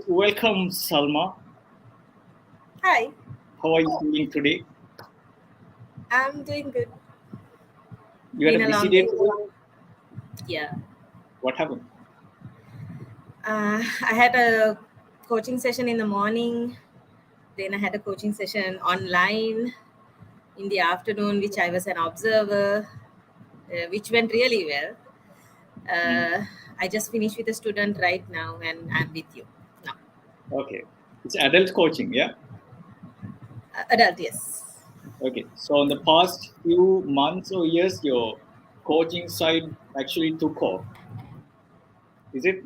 Welcome, Salma. Hi, How are you doing today? I'm doing good. You had Been a a busy long day day. today? Yeah. What happened? I had a coaching session in the morning, then I had a coaching session online in the afternoon, which I was an observer, which went really well. Hmm. Uh, I just finished with a student right now, and I'm with you now. Okay. It's adult coaching, yeah? Adult, yes. Okay. So, in the past few months or years, your coaching side actually took off. Is it?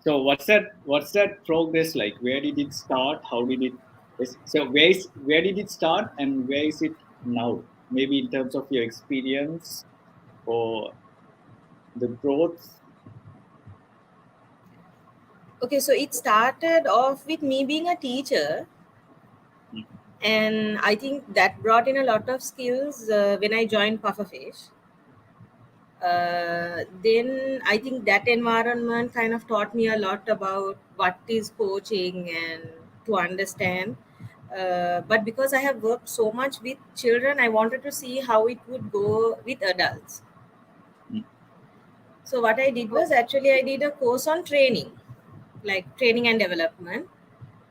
So, what's that progress like? Where did it start? How did it? So, where did it start, and where is it now? Maybe in terms of your experience or the growth. Okay, so it started off with me being a teacher, Hmm. and I think that brought in a lot of skills when I joined Pufferfish. Then I think that environment kind of taught me a lot about what is coaching and to understand. But because I have worked so much with children, I wanted to see how it would go with adults. Hmm. So what I did was actually I did a course on training, like training and development,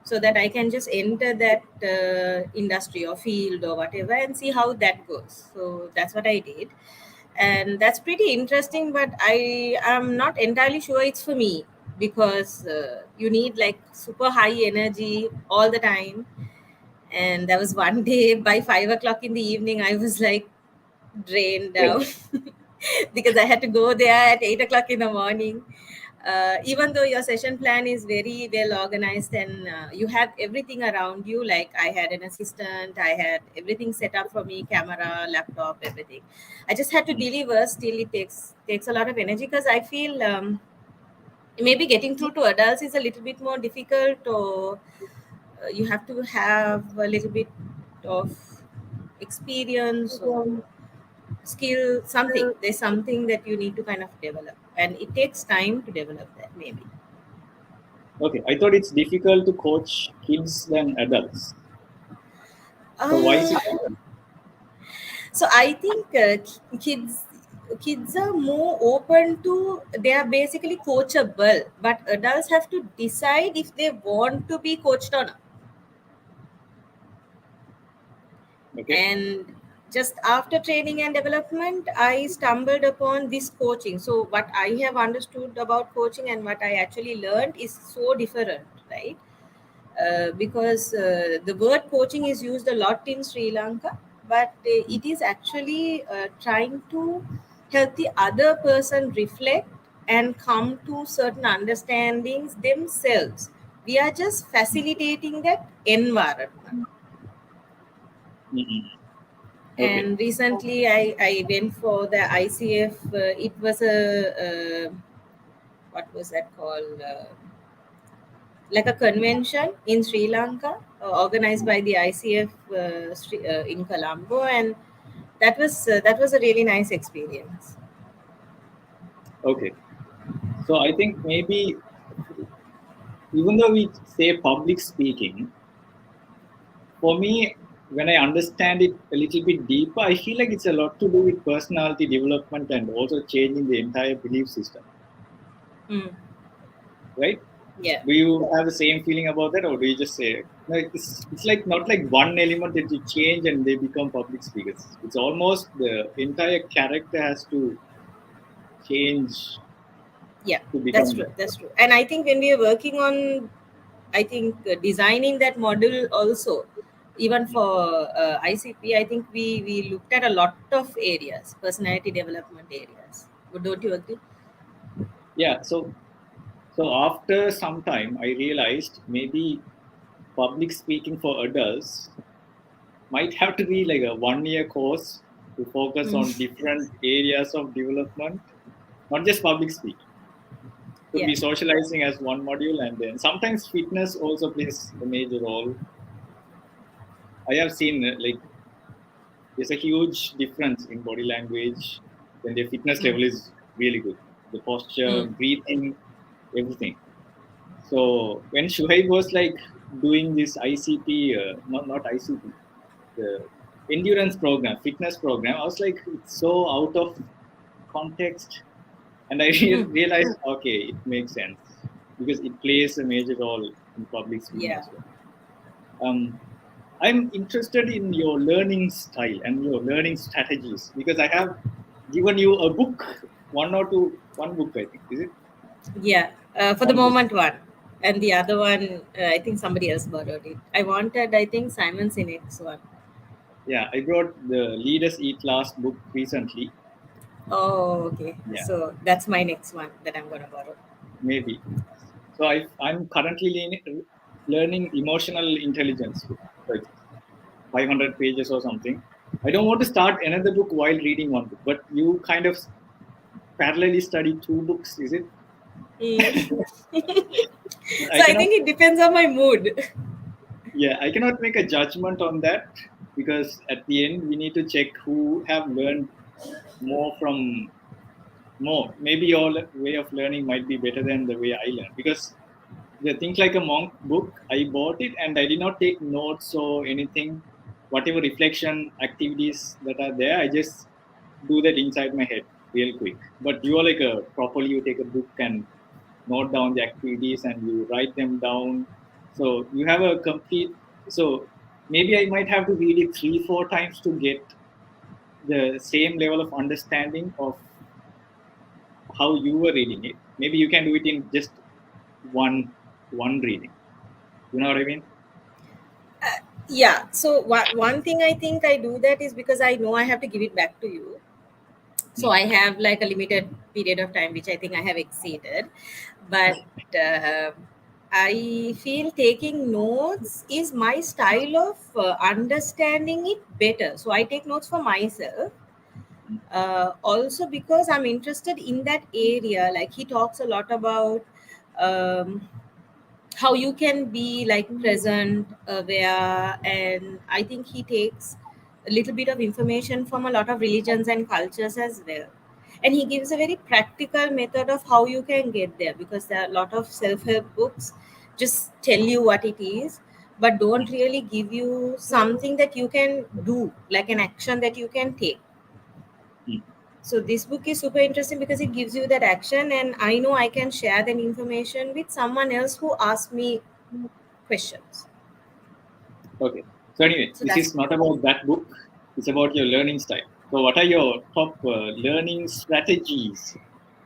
so that I can just enter that industry or field or whatever and see how that goes. So that's what I did, and that's pretty interesting. But I am not entirely sure it's for me because you need like super high energy all the time. And there was one day by 5 o'clock in the evening, I was like drained Yeah. down because I had to go there at 8 o'clock in the morning. Even though your session plan is very well organized and you have everything around you, like I had an assistant, I had everything set up for me, camera, laptop, everything. I just had to Hmm. deliver. Still, it takes a lot of energy because I feel maybe getting through to adults is a little bit more difficult, or you have to have a little bit of experience or skill, something. There's something that you need to kind of develop, and it takes time to develop that, maybe. Okay, I thought it's difficult to coach kids than adults. So why is uh, it different? so I think kids are more open to, they are basically coachable, but adults have to decide if they want to be coached or not. Okay. And just after training and development, I stumbled upon this coaching. So what I have understood about coaching and what I actually learned is so different, right? Because the word coaching is used a lot in Sri Lanka, but it is actually trying to help the other person reflect and come to certain understandings themselves. We are just facilitating that environment. Mm-mm. Okay. And recently, I went for the ICF. It was what was that called? Like a convention in Sri Lanka, organized by the ICF in Colombo, and that was a really nice experience. Okay. So I think maybe even though we say public speaking, for me, when I understand it a little bit deeper, I feel like it's a lot to do with personality development and also changing the entire belief system. Hmm. Right? Yeah. Do you have the same feeling about that, or do you just say no, it's like not like one element that you change and they become public speakers? It's almost the entire character has to change Yeah, to that's become. true. That's true. And I think when we are working on, I think designing that model also, even for ICP, I think we looked at a lot of areas, personality development areas. But don't you agree? Yeah. So after some time, I realized maybe public speaking for adults might have to be like a 1 year course to focus on Mm. different areas of development, not just public speaking. Could Yeah. be socializing as one module, and then sometimes fitness also plays a major role. I have seen like there's a huge difference in body language when the fitness Mm. level is really good. The posture, Mm. breathing, everything. So when Shuaib was like doing this ICP, not ICP, the endurance program, fitness program, I was like, it's so out of context, and I realized, okay, it makes sense because it plays a major role in public speaking Yeah. as well. I'm interested in your learning style and your learning strategies because I have given you a book, one book, I think, is it? Yeah. For the One book. moment, one. And the other one, I think somebody else borrowed it. I wanted, I think, Simon Sinek's one. Yeah, I brought the Leaders Eat Last book recently. Oh, okay. Yeah, So that's my next one that I'm going to borrow. maybe. So I'm currently learning emotional intelligence book. So it's 500 pages or something. I don't want to start another book while reading one book, but you kind of parallelly study two books, is it? Mm. I So I cannot, think it depends on my mood. yeah, I cannot make a judgment on that because at the end we need to check who have learned more from more. Maybe your way of learning might be better than the way I learn because the Think Like a Monk book, I bought it and I did not take notes or anything. Whatever reflection activities that are there, I just do that inside my head real quick. But you are like a properly, you take a book and note down the activities and you write them down. So you have a complete. So maybe I might have to read it 3, 4 times to get the same level of understanding of how you were reading it. Maybe you can do it in just one reading. You know what I mean? Yeah. So one thing I think I do that is because I know I have to give it back to you. So Mm. I have like a limited period of time, which I think I have exceeded. But uh, I feel taking notes is my style of understanding it better. So I take notes for myself. Also because I'm interested in that area. Like he talks a lot about um, how you can be like present, aware, and I think he takes a little bit of information from a lot of religions and cultures as well. And he gives a very practical method of how you can get there, because there are a lot of self-help books just tell you what it is, but don't really give you something that you can do, like an action that you can take. Mm. So this book is super interesting because it gives you that action, and I know I can share that information with someone else who asks me questions. Okay. So anyway, So this that's is not about that book. It's about your learning style. So what are your top learning strategies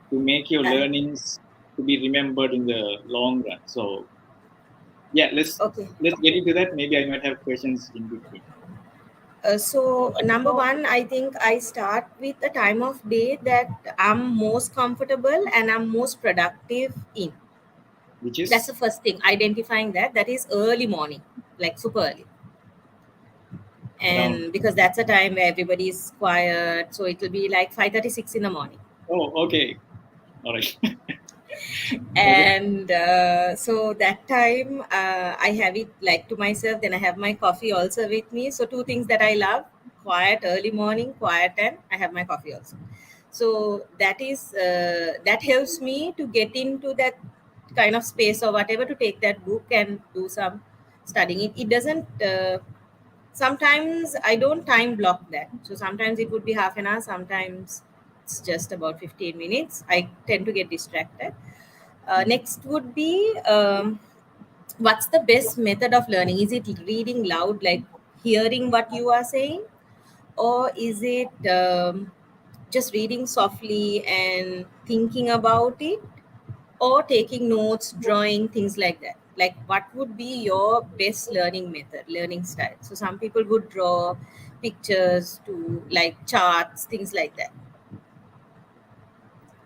to make your uh, learnings to be remembered in the long run? So yeah, okay. let's get into that. Maybe I might have questions in between. So number one, I think I start with a time of day that I'm most comfortable and I'm most productive in. Which That's the is first thing. Identifying that is early morning, like super early, around. and because that's a time where everybody is quiet, so it will be like 5:36 in the morning. Oh, okay. All right. Okay. And so that time I have it like to myself, then I have my coffee also with me. So two things that I love: quiet early morning, quiet, and I have my coffee also. So that is that helps me to get into that kind of space or whatever, to take that book and do some studying. It doesn't sometimes I don't time block that, so sometimes it would be half an hour, sometimes it's just about 15 minutes. I tend to get distracted. Next would be what's the best method of learning? Is it reading loud, like hearing what you are saying, or is it just reading softly and thinking about it, or taking notes, drawing, things like that? Like, what would be your best learning method, learning style? So, some people would draw pictures to like charts, things like that,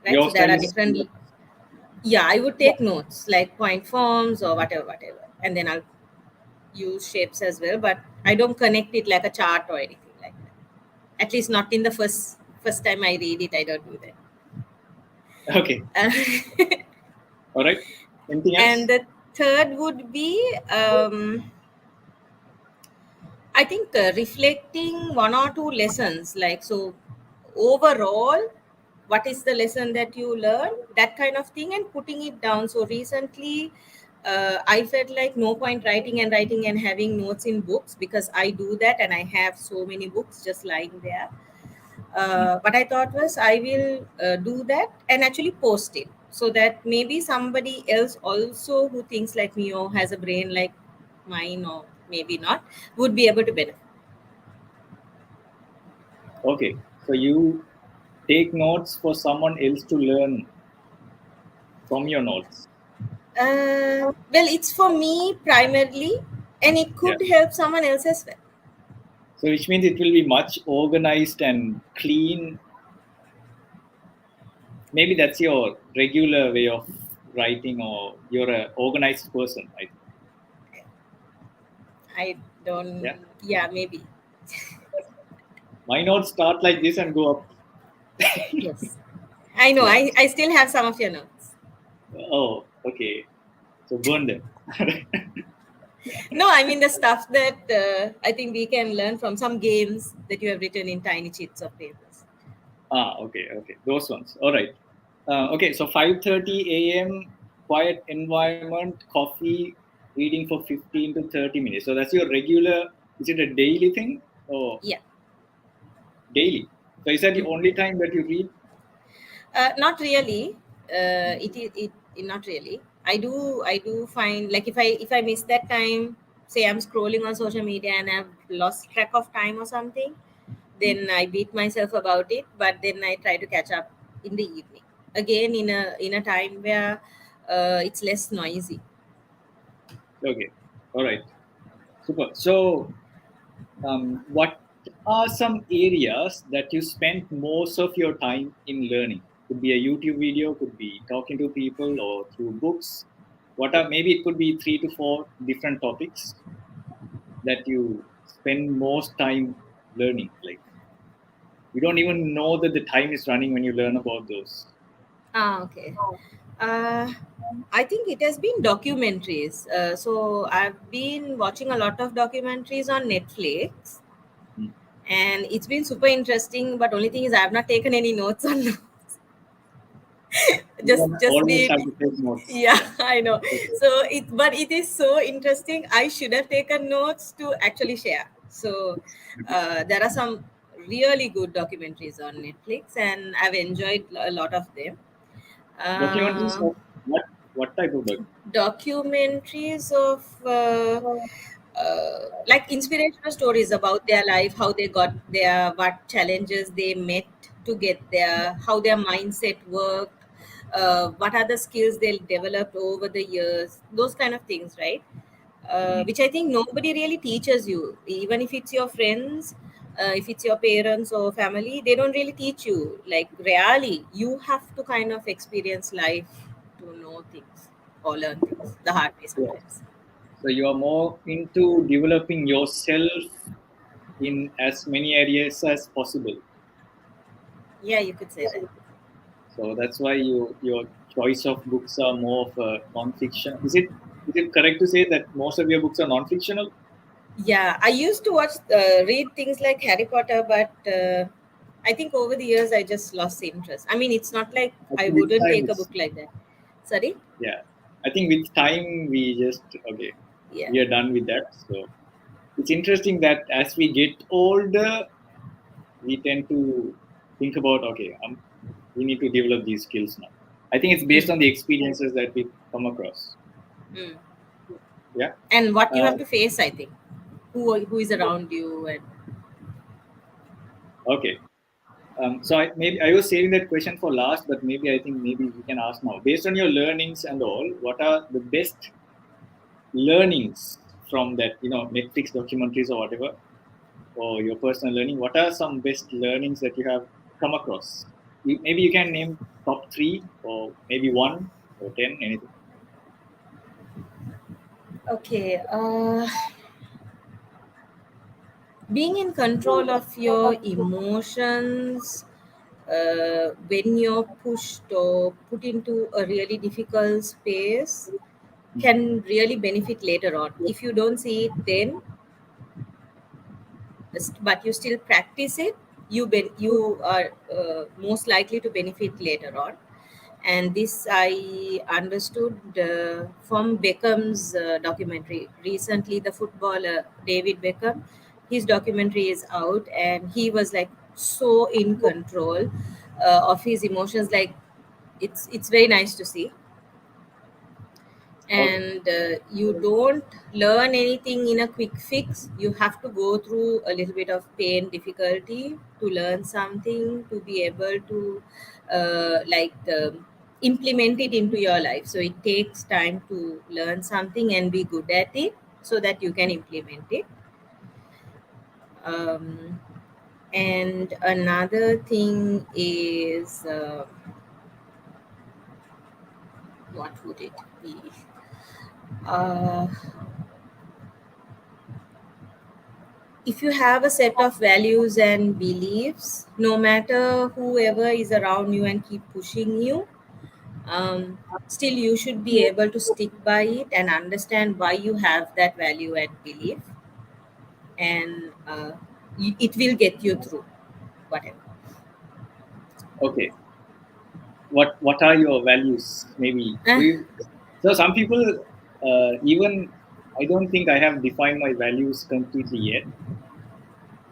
right? Your So, there style are is different. Yeah, I would take notes like point forms or whatever, and then I'll use shapes as well, but I don't connect it like a chart or anything like that. At least not in the first time I read it, I don't do okay. that. All right. Anything And else? the third would be, I think, reflecting one or two lessons. Like, so overall, what is the lesson that you learned? That kind of thing, and putting it down. So recently, I felt like no point writing and having notes in books, because I do that and I have so many books just lying there. What I thought was I will do that and actually post it, so that maybe somebody else also who thinks like me or has a brain like mine, or maybe not, would be able to benefit. Okay, so you take notes for someone else to learn from your notes. Well, it's for me primarily, and it Yeah. could help someone else as well. So which means it will be much organized and clean. Maybe that's your regular way of writing, or you're a organized person. I think. I don't, Yeah. yeah, maybe. My notes start like this and go up. Yes. I know, Yeah. I still have some of your notes. Oh, okay. So burn them. No, I mean the stuff that I think we can learn from some games that you have written in tiny sheets of papers. Okay, okay. Those ones. All right. Okay, so 5:30 a.m. quiet environment, coffee, reading for 15 to 30 minutes. So that's your regular. Is it a daily thing or Yeah. daily? So is that the Mm. only time that you read? Not really. Not really. I do find like if I miss that time, say I'm scrolling on social media and I've lost track of time or something, Hmm. then I beat myself about it. But then I try to catch up in the evening again, in a time where it's less noisy. Okay. All right. Super. So, what are some areas that you spend most of your time in learning? Could be a YouTube video, could be talking to people, or through books. What are, maybe it could be 3 to 4 different topics that you spend most time learning. Like you don't even know that the time is running when you learn about those. Ah, okay. Uh, I think it has been documentaries. So I've been watching a lot of documentaries on Netflix, Hmm. and it's been super interesting. But only thing is, I have not taken any notes on them. You just always been, have to take notes. yeah, Yeah. I know. Okay. So it is so interesting. I should have taken notes to actually share. So there are some really good documentaries on Netflix, and I've enjoyed a lot of them. Documentaries Uh, of what type of Documentaries of like inspirational stories about their life, how they got there, what challenges they met to get there, how their mindset worked, what are the skills they developed over the years, those kind of things, right? Hmm. Which I think nobody really teaches you, even if it's your friends, if it's your parents or family, they don't really teach you. Like, really, you have to kind of experience life to know things or learn things the hard way Yeah. sometimes. So you are more into developing yourself in as many areas as possible. Yeah, you could say that. So that's why your choice of books are more of a non-fiction. Is it correct to say that most of your books are non-fictional? Yeah, I used to read things like Harry Potter, but I think over the years I just lost the interest. I mean, it's not like I I think with wouldn't time take a it's book like that. Sorry? yeah. I think with time we just okay, Yeah. we are done with that. So it's interesting that as we get older, we tend to think about okay, we need to develop these skills now. I think it's based Mm. on the experiences that we come across. Mm. Yeah. And what you Uh, have to face, I think. Who is around you, and okay. So maybe I was saving that question for last, but maybe I think maybe we can ask now. Based on your learnings and all, what are the best learnings from that? Netflix documentaries or whatever, or your personal learning. What are some best learnings that you have come across? Maybe you can name top three, or maybe one or 10, anything. okay, being in control of your emotions when you're pushed or put into a really difficult space can really benefit later on. If you don't see it then, but you still practice it, you are most likely to benefit later on. And this I understood from Beckham's documentary. Recently, the footballer David Beckham, his documentary is out, and he was like so in control of his emotions. Like it's very nice to see. Okay. And you don't learn anything in a quick fix. You have to go through a little bit of pain, difficulty to learn something, to be able to implement it into your life. So it takes time to learn something and be good at it so that you can implement it. um, and another thing is what would it be? uh, if you have a set of values and beliefs, no matter whoever is around you and keep pushing you, still you should be able to stick by it and understand why you have that value and belief, and it will get you through whatever. Okay. What are your values? Maybe do uh, you? So some people, even I don't think I have defined my values completely yet.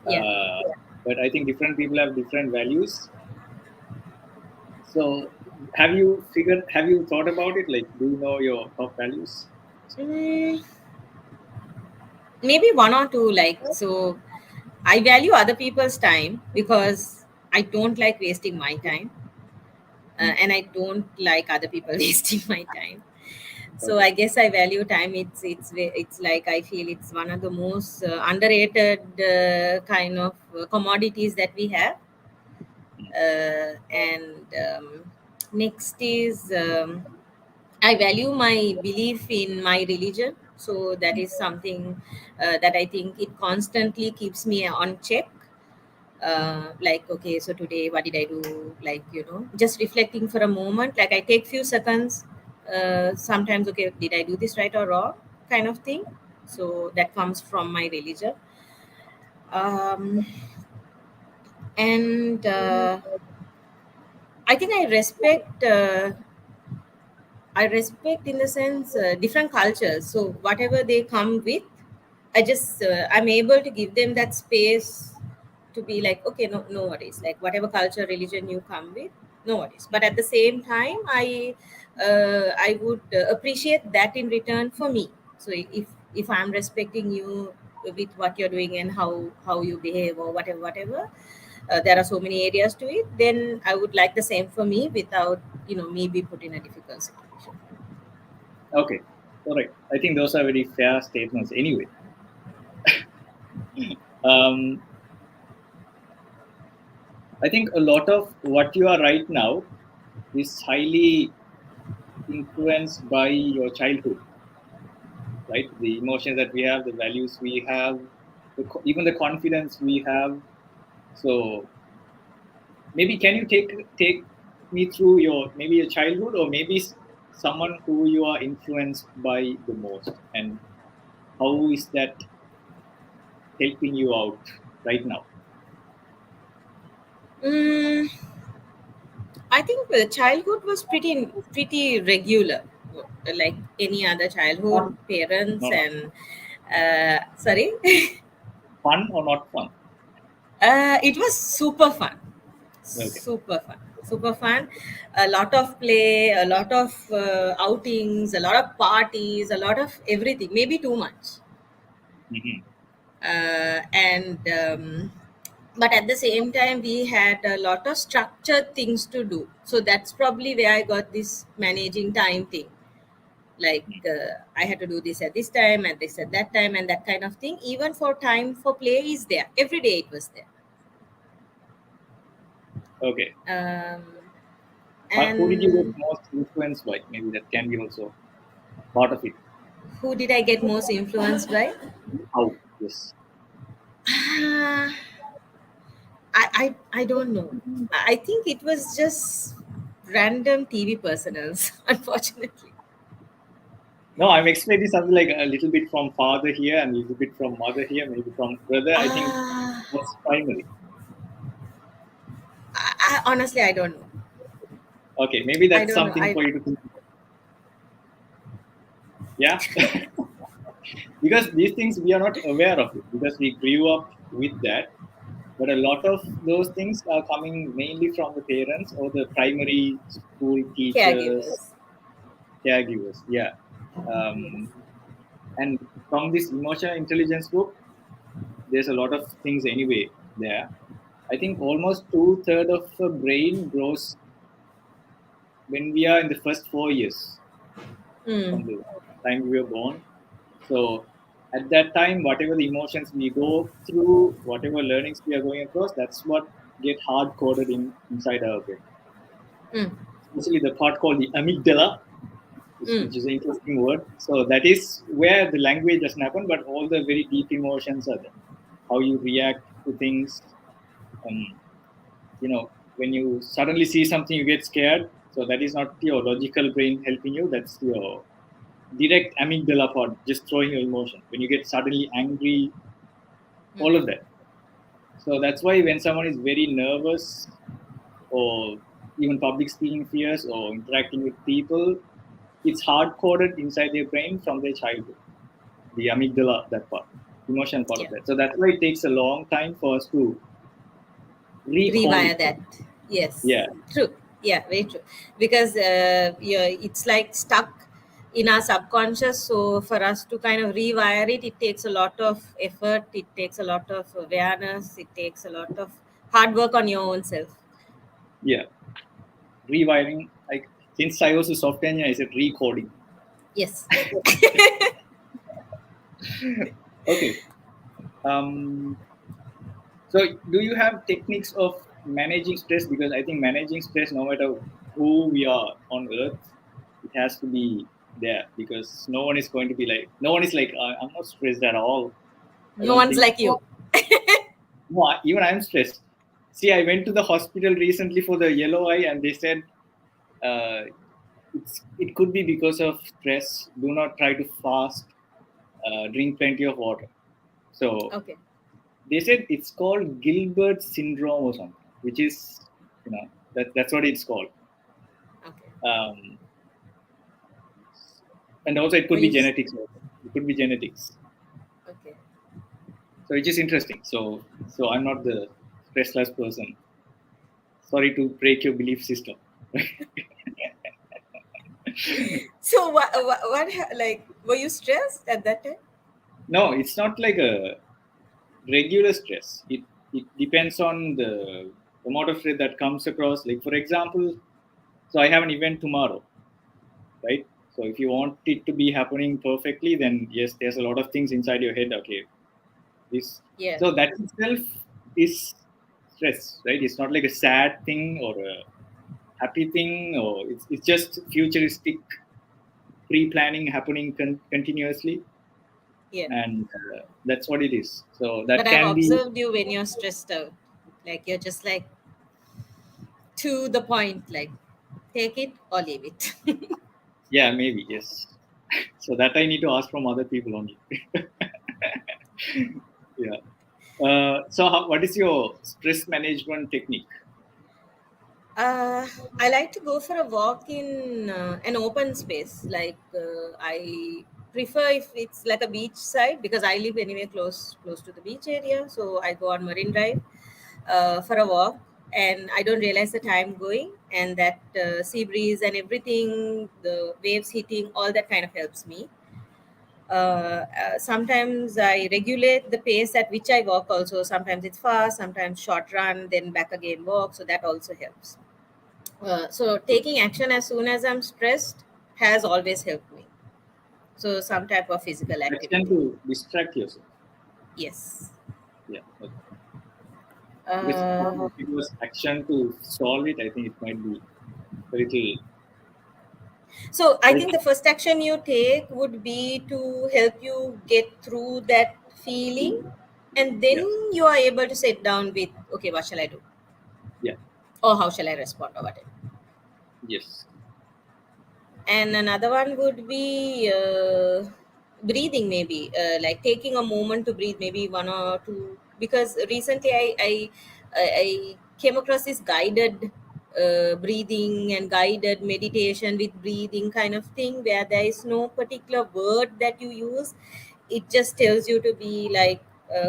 yeah. Uh, but I think different people have different values. So have you thought about it? Like, do you know your top values? Mm, maybe one or two. Like, so I value other people's time because I don't like wasting my time, Mm. and I don't like other people wasting my time. So Okay. I guess I value time. It's like I feel it's one of the most underrated kind of commodities that we have. And next is I value my belief in my religion. So that is something that I think it constantly keeps me on check. Like, okay, so today what did I do? Like, just reflecting for a moment. Like, I take few seconds. Sometimes, okay, did I do this right or wrong, kind of thing. So that comes from my religion. um, and I think I respect in the sense different cultures. So whatever they come with, I'm able to give them that space to be like, okay, no, no worries. Like whatever culture, religion you come with, no worries. But at the same time, I would appreciate that in return for me. So if I'm respecting you with what you're doing and how you behave or whatever, there are so many areas to it. Then I would like the same for me without me be put in a difficult situation. Okay. Correct. I think those are very fair statements. Anyway, um, I think a lot of what you are right now is highly influenced by your childhood, right? The emotions that we have, the values we have, even the confidence we have. So maybe can you take me through your maybe your childhood or maybe someone who you are influenced by the most, and how is that helping you out right now? Mm, I think the childhood was pretty regular, like any other childhood. Fun, Parents not and sorry, fun or not fun? it was super fun, Okay. super fun. A lot of play, a lot of outings, a lot of parties, a lot of everything. Maybe too much. Hmm. And But at the same time we had a lot of structured things to do, so that's probably where I got this managing time thing. Like I had to do this at this time and this at that time and that kind of thing. Even for time for play is there every day, it was there. Okay. um, Who did you get and most influenced by? Maybe that can be also part of it. who did I get most influenced by? How? Yes. Ah, I don't know. I think it was just random TV personals, unfortunately. No, I'm expecting something like a little bit from father here and a little bit from mother here, maybe from brother. I think Ah, that's primary. honestly, I don't know. Okay, maybe I that's don't know. something for you to think about. Yeah, because these things we are not aware of it because we grew up with that. But a lot of those things are coming mainly from the parents or the primary school teachers, Caregivers. caregivers. Yeah. Um, and from this emotional intelligence book, there's a lot of things anyway there. I think almost two-thirds of the brain grows when we are in the first 4 years Mm. from the time we were born. So at that time, whatever the emotions we go through, whatever learnings we are going across, that's what get hard coded inside our brain. Mm. Especially the part called the amygdala, Mm. which is an interesting word. So that is where the language doesn't happen, but all the very deep emotions are there. How you react to things, um, when you suddenly see something, you get scared. So that is not your logical brain helping you. That's your direct amygdala part, just throwing your emotion. When you get suddenly angry, Mm. all of that. So that's why when someone is very nervous or even public speaking fears or interacting with people, it's hard coded inside their brain from their childhood. The amygdala, that part, emotional part of Yeah. that. So that's why it takes a long time for us to recall Rewire it. that. Yes, Yeah, true. Yeah, very true. Because yeah, it's like stuck in our subconscious. So for us to kind of rewire it, it takes a lot of effort. It takes a lot of awareness. It takes a lot of hard work on your own self. yeah. Rewiring. Like since I was a software engineer, I said recoding. Yes. Okay. Um, so do you have techniques of managing stress? Because I think managing stress, no matter who we are on earth, it has to be there because no one is like, I'm not stressed at all. I No don't one's think like so. you. No, even I'm stressed. See, I went to the hospital recently for the yellow eye, and they said uh, it could be because of stress. Do not try to fast. Drink plenty of water. So Okay. they said it's called Gilbert syndrome or something, which is that's what it's called. Okay. Um, and also it So could be genetics. Also. It could be genetics. okay. So which is interesting. So I'm not the stressless person. Sorry to break your belief system. So like were you stressed at that time? No, it's not like a regular stress. It depends on the amount of stress that comes across. Like for example, so I have an event tomorrow, right? So if you want it to be happening perfectly, then yes, there's a lot of things inside your head. Okay, this Yeah. so that itself is stress, right? It's not like a sad thing or a happy thing, or it's just futuristic pre-planning happening continuously, Yeah. and that's what it is. So that But I've can be, observed you when you're stressed out. Like you're just like to the point, like take it or leave it. yeah, maybe yes. So that I need to ask from other people only. Yeah. What is your stress management technique? uh, I like to go for a walk in an open space. Like I prefer if it's like a beach side because I live anywhere close to the beach area. So I go on Marine Drive for a walk, and I don't realize the time going, and that sea breeze and everything, the waves hitting, all that kind of helps me. Sometimes I regulate the pace at which I walk also. Sometimes it's fast, sometimes short run, then back again walk. So that also helps. So taking action as soon as I'm stressed has always helped me. So some type of physical Action activity. to distract yourself. Yes. Yeah. Okay. Because Uh, if it was action to solve it, I think it might be a little. so I Like, think the first action you take would be to help you get through that feeling, and then yeah. you are able to sit down with, okay, what shall I do? Yeah. Or how shall I respond or whatever. Yes. And another one would be breathing, maybe like taking a moment to breathe, maybe one or two. Because recently I came across this guided breathing and guided meditation with breathing kind of thing, where there is no particular word that you use. It just tells you to be like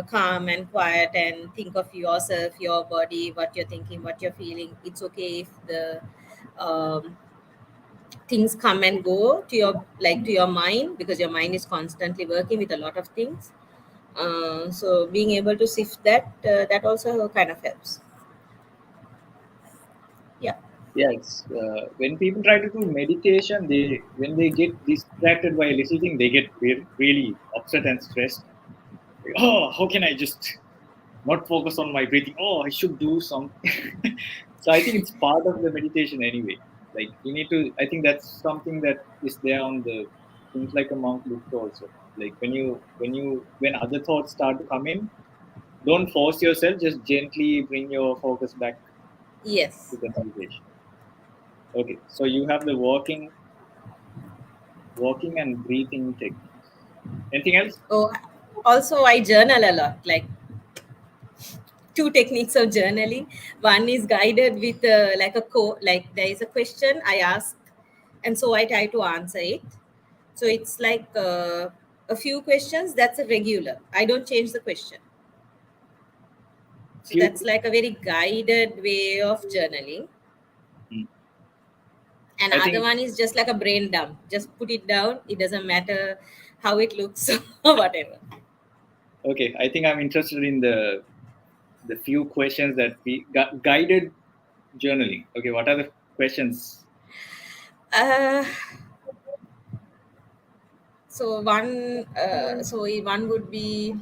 calm and quiet and think of yourself, your body, what you're thinking, what you're feeling. It's okay if the um, things come and go to your, like, to your mind, because your mind is constantly working with a lot of things. So being able to sift that, that also kind of helps. Yeah. Yes, when people try to do meditation, they when they get distracted by listening, they get really upset and stressed. Like, oh, how can I just not focus on my breathing? Oh, I should do something. So I think it's part of the meditation anyway. Like you need to. I think that's something that is there on the things like a monk book also. Like when other thoughts start to come in, don't force yourself. Just gently bring your focus back to Yes. the meditation. Okay, so you have the walking and breathing techniques. Anything else? Oh, also I journal a lot. Like, two techniques of journaling. One is guided with like a like there is a question I ask, and so I try to answer it. So it's like a few questions. That's a regular. I don't change the question. So Few. that's like a very guided way of journaling. Hmm. And I other think one is just like a brain dump. Just put it down. It doesn't matter how it looks or whatever. okay. I think I'm interested in the few questions that we guided journaling. Okay, what are the questions? Uh, so one would be,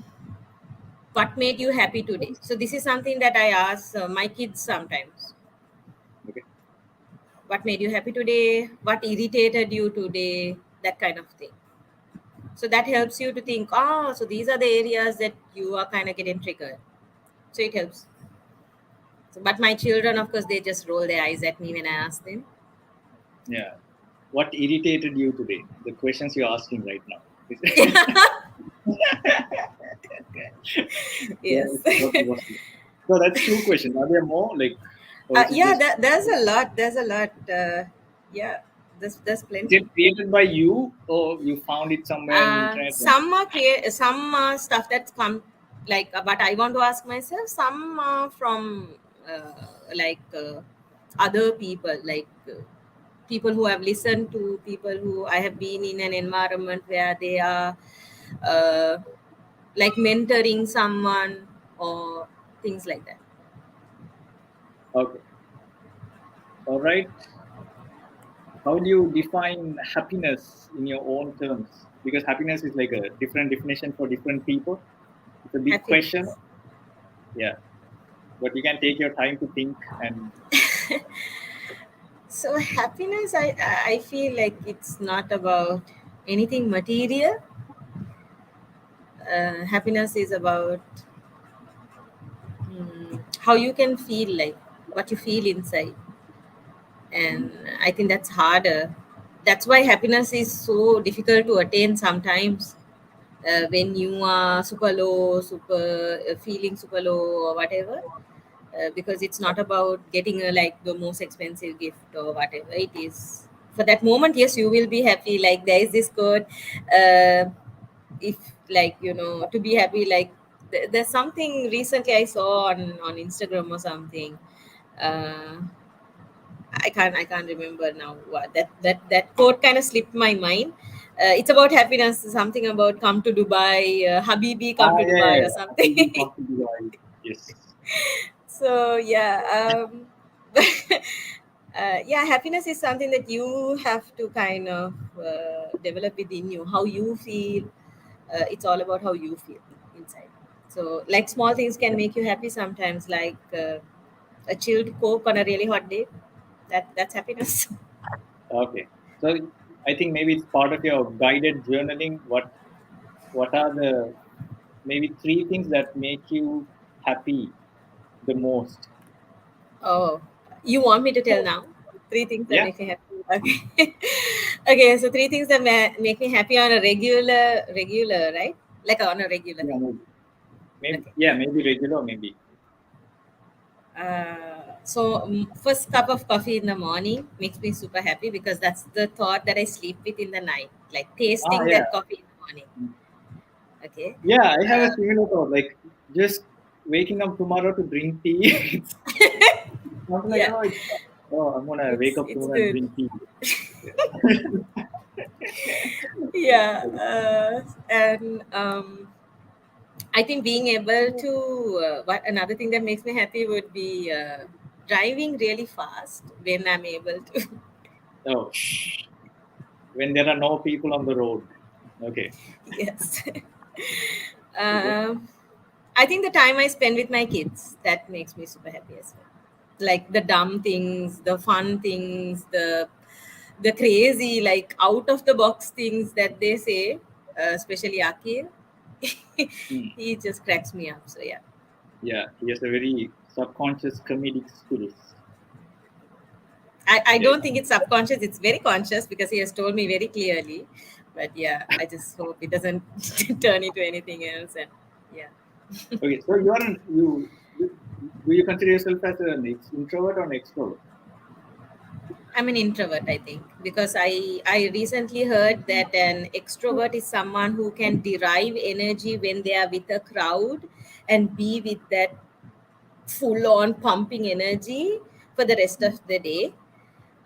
what made you happy today? So this is something that I ask my kids sometimes. Okay, What made you happy today? What irritated you today? That kind of thing. So that helps you to think, oh, so these are the areas that you are kind of getting triggered. So it helps. So, but my children, of course, they just roll their eyes at me when I ask them. yeah. What irritated you today? The questions you're asking right now. Yeah, Yes. so that's two questions. Are there more? Like, or is it Yeah, just there's a lot. There's a lot. Yeah, there's is it plenty. created by you or you found it somewhere on the internet? Some are some stuff that's come, like, but I want to ask myself. Some are from like other people, like people who have listened to people who I have been in an environment where they are uh, like mentoring someone or things like that. Okay, all right. How do you define happiness in your own terms? Because happiness is like a different definition for different people. It's a big question. Happiness. Yeah, but you can take your time to think and So happiness, I feel like it's not about anything material. Happiness is about how you can feel, like what you feel inside, and I think that's harder. That's why happiness is so difficult to attain sometimes. When you are super low, super feeling super low or whatever, because it's not about getting a, like, the most expensive gift or whatever it is. For that moment, yes, you will be happy. Like, there is this quote, uh, if, like, to be happy, like, there's something recently I saw on Instagram or something. uh, I can't remember now what that quote kind of slipped my mind. It's about happiness, something about come to Dubai, Habibi, come to yeah, Dubai yeah, or yeah. I think something. we talked to the right. Yes. So yeah, yeah, happiness is something that you have to kind of develop within you. How you feel, it's all about how you feel inside. So, like, small things can make you happy sometimes, like a chilled Coke on a really hot day. That's happiness. Okay. So I think maybe it's part of your guided journaling. What are the maybe three things that make you happy the most? Oh, you want me to tell now? Three things that Yeah. make me happy. Okay. Okay, so three things that make me happy on a regular, right? Like on a regular Yeah, thing. maybe Okay. yeah, maybe regular, maybe. Uh, So first cup of coffee in the morning makes me super happy because that's the thought that I sleep with in the night, like Ah, tasting yeah. that coffee in the morning. Okay. Yeah, I have a Uh, similar thought. Like just waking up tomorrow to drink tea. It's not like yeah, oh, I'm gonna wake up it's tomorrow and good. drink tea. Yeah, and I think being able to what another thing that makes me happy would be driving really fast when I'm able to. Oh, when there are no people on the road. Okay. Yes. Okay. um, I think the time I spend with my kids that makes me super happy as well. Like the dumb things, the fun things, the crazy, like out of the box things that they say, especially Akil. Hmm. He just cracks me up. So yeah. Yeah, he has a very subconscious comedic skills. I Yeah. don't think it's subconscious, it's very conscious because he has told me very clearly. But yeah, I just hope it doesn't turn into anything else. And yeah. Okay, so do you consider yourself as an introvert or an extrovert? I'm an introvert, I think, because I recently heard that an extrovert is someone who can derive energy when they are with a crowd and be with that full on pumping energy for the rest of the day.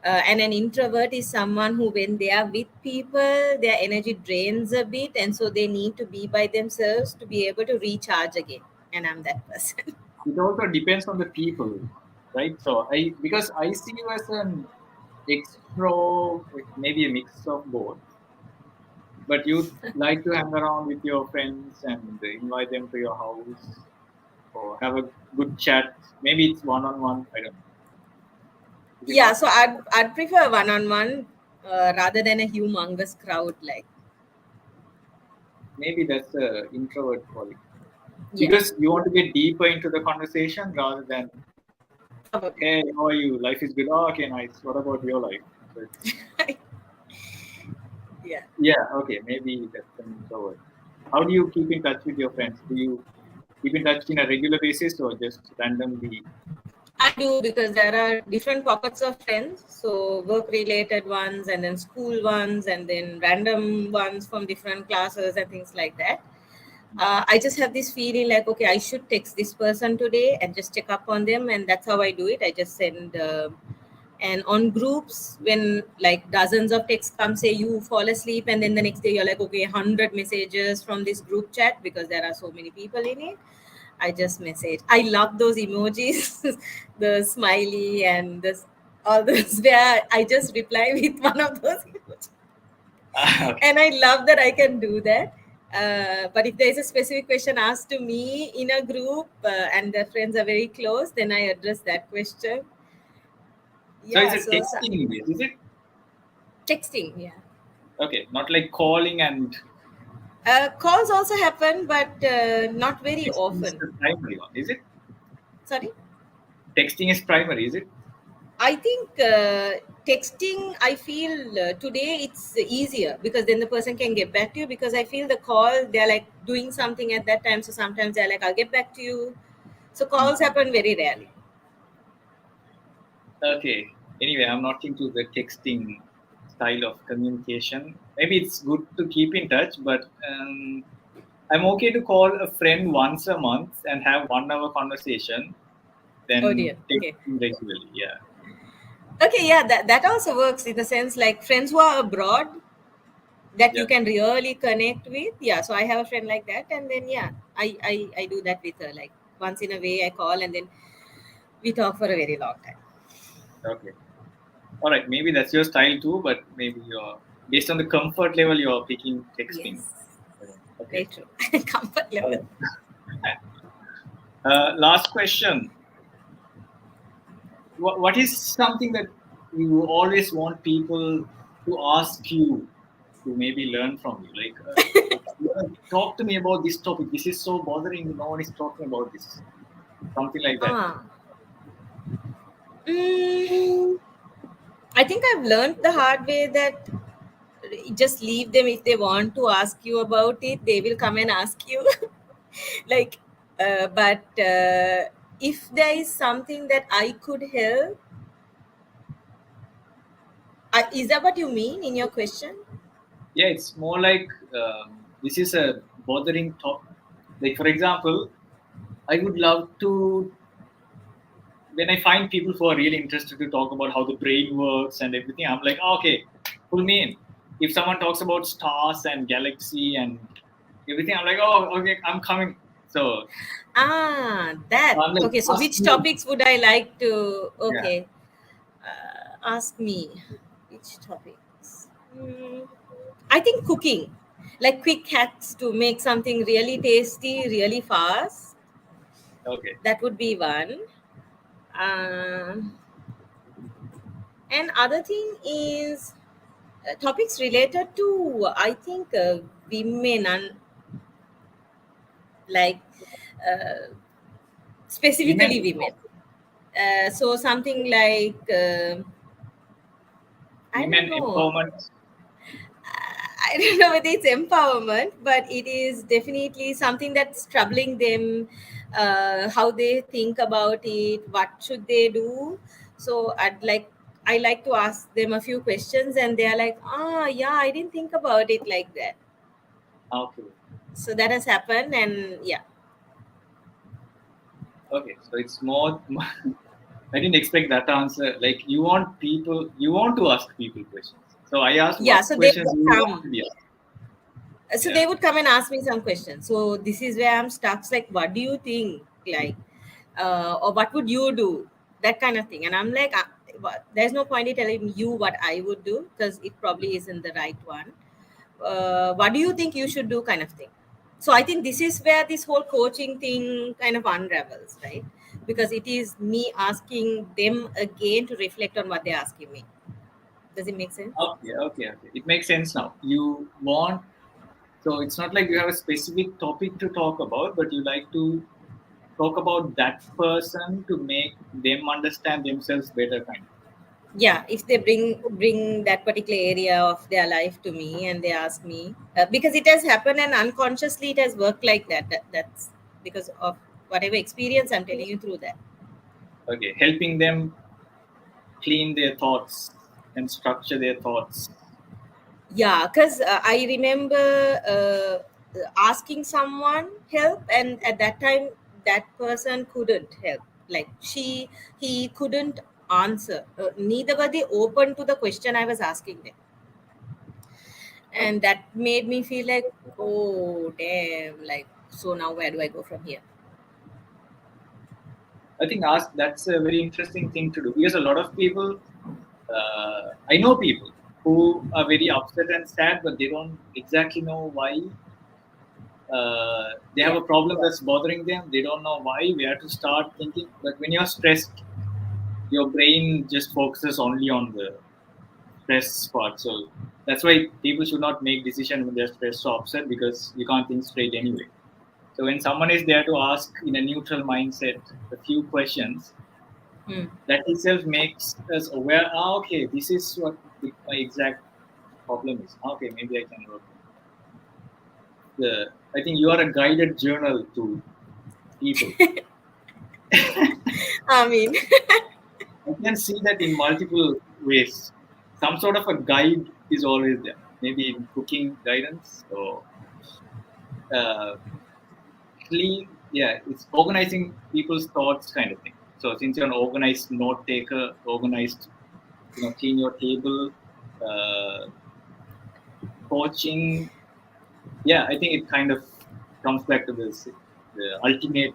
And an introvert is someone who, when they are with people, their energy drains a bit, and so they need to be by themselves to be able to recharge again. And I'm that person. It also depends on the people, right? So I because I see you as an extro, maybe a mix of both. But you like to hang around with your friends and invite them to your house or have a good chat. Maybe it's one on one. I don't know. Is it Yeah, not? so I'd prefer one on one rather than a humongous crowd. Like, Maybe that's a introvert quality yeah, because you want to get deeper into the conversation rather than probably. hey, how are you? Life is good. Oh, okay, nice. What about your life? So it's Yeah. yeah, okay, maybe that's an introvert. How do you keep in touch with your friends? Do you keep in touch in a regular basis or just randomly? I do because there are different pockets of friends. So work related ones and then school ones and then random ones from different classes and things like that. I just have this feeling like, okay, I should text this person today and just check up on them. And that's how I do it. I just send, and on groups, when like dozens of texts come, say you fall asleep, and then the next day you're like, okay, 100 messages from this group chat because there are so many people in it. I just message. I love those emojis, the smiley and this all those where I just reply with one of those emojis. Okay. And I love that I can do that. But if there is a specific question asked to me in a group and the friends are very close, then I address that question. So it's Yeah, a so texting base, is it? texting, yeah. Okay, not like calling and Calls also happen, but not very texting is often. the primary one, is it? Sorry. Texting is primary, is it? I think texting, I feel today it's easier because then the person can get back to you. Because I feel the call, they're like doing something at that time. So sometimes they're like, I'll get back to you. So calls Mhm. happen very rarely. Okay. Anyway, I'm not into the texting style of communication. Maybe it's good to keep in touch, but I'm okay to call a friend once a month and have 1 hour conversation, Oh then dear. Okay. texting regularly. Yeah. Okay. Yeah. That also works in the sense like friends who are abroad that Yeah. you can really connect with. Yeah. So I have a friend like that. And then, yeah, I do that with her. Like once in a way, I call and then we talk for a very long time. Okay. All right. Maybe that's your style too, but maybe you're based on the comfort level you're picking texting. Yes. Okay. Very true. Comfort All level. right. Last question. What is something that you always want people to ask you to maybe learn from you? Like, talk to me about this topic. This is so bothering me. No one is talking about this. Something like that. Ah. Mm, I think I've learned the hard way that just leave them if they want to ask you about it, they will come and ask you. Like, but if there is something that I could help, is that what you mean in your question? Yeah, it's more like this is a bothering topic. Like for example, I would love to, when I find people who are really interested to talk about how the brain works and everything, I'm like, "Oh, okay, pull me in. If someone talks about stars and galaxy and everything, I'm like, oh, okay, I'm coming. So That. I'm like, Okay, so ask which me. topics would I like to? Yeah. Okay, ask me. Which topics? I think cooking, like quick hacks to make something really tasty, really fast. Okay. That would be one. Um and other thing is topics related to, I think, women and like uh, Women, specifically women. So something like I women don't know. empowerment. I don't know whether it's empowerment, but it is definitely something that's troubling them. How they think about it, what should they do? So I like to ask them a few questions, and they are like, yeah, I didn't think about it like that. Okay. So that has happened, and yeah, Okay. So it's more. I didn't expect that answer. Like you want people, you want to ask people questions. So I asked yeah. what So they questions would you want come. to be asked. So Yeah. they would come and ask me some questions. So this is where I'm stuck. It's like, what do you think? Like, or what would you do? That kind of thing. And I'm like, there's no point in telling you what I would do because it probably isn't the right one. What do you think you should do? Kind of thing. So I think this is where this whole coaching thing kind of unravels, right? Because it is me asking them again to reflect on what they're asking me. Does it make sense? Okay. Okay. Okay. It makes sense now. You want. So it's not like you have a specific topic to talk about, but you like to talk about that person to make them understand themselves better, kind of. Yeah, if they bring that particular area of their life to me and they ask me, because it has happened and unconsciously it has worked like that's because of whatever experience I'm telling you through that. Okay, helping them clean their thoughts and structure their thoughts. Yeah, because I remember asking someone help, and at that time that person couldn't help. Like he couldn't answer, neither were they open to the question I was asking them, Okay. and that made me feel like, oh damn, like, so now where do I go from here? I think that's a very interesting thing to do because a lot of people, I know people who are very upset and sad, but they don't exactly know why. They have Yeah, a problem that's bothering them. They don't know why. Where to start thinking. But when you're stressed, your brain just focuses only on the stress part. So that's why people should not make decisions when they're stressed or upset because you can't think straight anyway. So when someone is there to ask in a neutral mindset a few questions, hmm. that itself makes us aware. Okay, this is what my exact problem is. Okay, maybe I can work on the. I think you are a guided journal to people. I mean, I can see that in multiple ways. Some sort of a guide is always there. Maybe in cooking guidance or uh, yeah, it's organizing people's thoughts kind of thing. So since you're an organized note taker, organized, clean your table, uh, coaching, yeah, I think it kind of comes back to this. The ultimate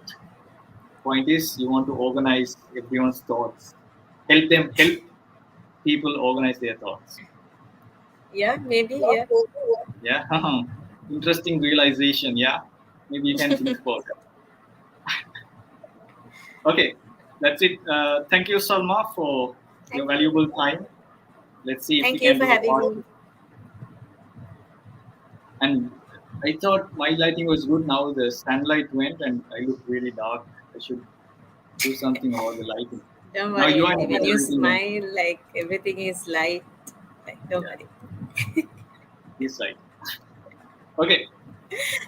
point is you want to organize everyone's thoughts, help people organize their thoughts. yeah, maybe, yeah. Yeah, interesting realization. Yeah, maybe you can think about that. Okay, that's it. Thank you, Salma, for your Thank you. valuable time. Let's see if we Thank you can for do a having part. me. And I thought my lighting was good. Now the sunlight went, and I look really dark. I should do something about the lighting. Don't Now worry, you are auntie. When you moderating and smile, like everything is light. Like, don't yeah, worry. this light. Okay,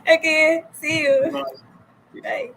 Okay, see you. bye. Bye.